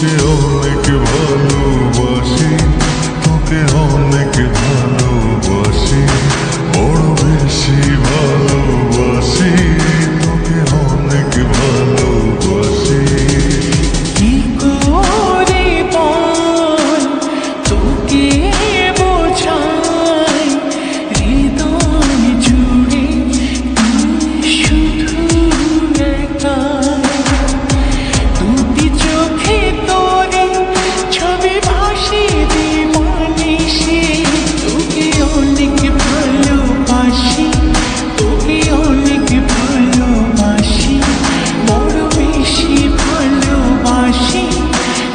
তোকে অনেক ভালোবাসি, তোকে অনেক ভালোবাসি, বড় বেশি ভালোবাসি, তোকে অনেক ভালোবাসি। কি করে বল তোকে বোঝাই, হৃদয় জুড়ে তুই শুধু একা। দুটি চোখে তোরে ছবি ভাসে দিবানিশি, তোকে অনেক ভালোবাসি, তোকে অনেক ভালোবাসি, বড় বেশি ভালোবাসি,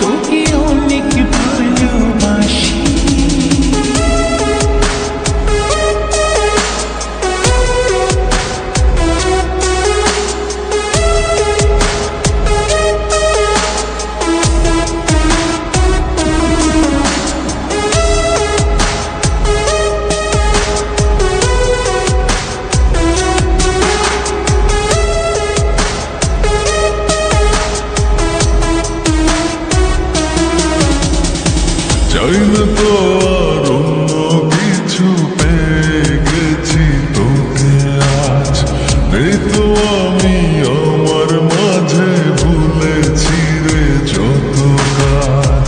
তোকে অনেক ভালোবাসি। চাই না তো আর অন্য কিছু, পেয়ে গেছি তোকে আজ। নেই তো আমি আমার মাঝে, ভুলেছি রে যত কাজ।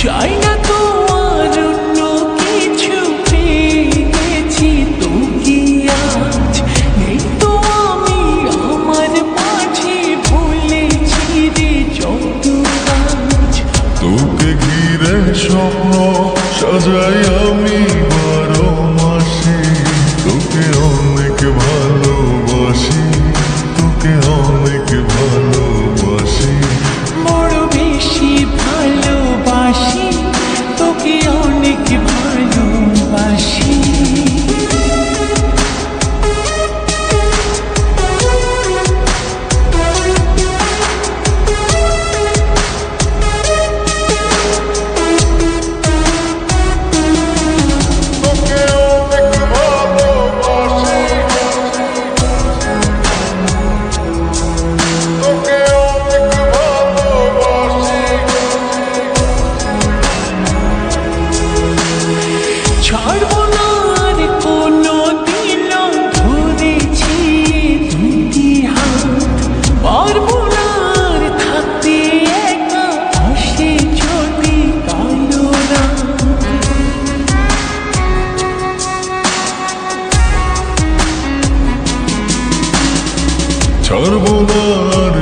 চাই না তো আর অন্য কিছু, পেয়ে গেছি তোকে আজ। নেই তো আমি আমার মাঝে, ভুলেছি রে যত কাজ। তোকে ঘিরে স্বপ্ন সাজাই আমি 12 মাসে, তোকে অনেক ভালোবাসি, তোকে অনেক ভালোবাসি, বড় বেশি ভালোবাসি, তোকে অনেক ভালোবাসি। তোকে অনেক ভালোবাসি, তোকে অনেক ভালোবাসি। ছাড়বো না আর কোনো দিন, ধরেছি দুটি হাত। পারবো না আর থাকতে একা, আসে যদি কালো রাত। ছাড়বো না আর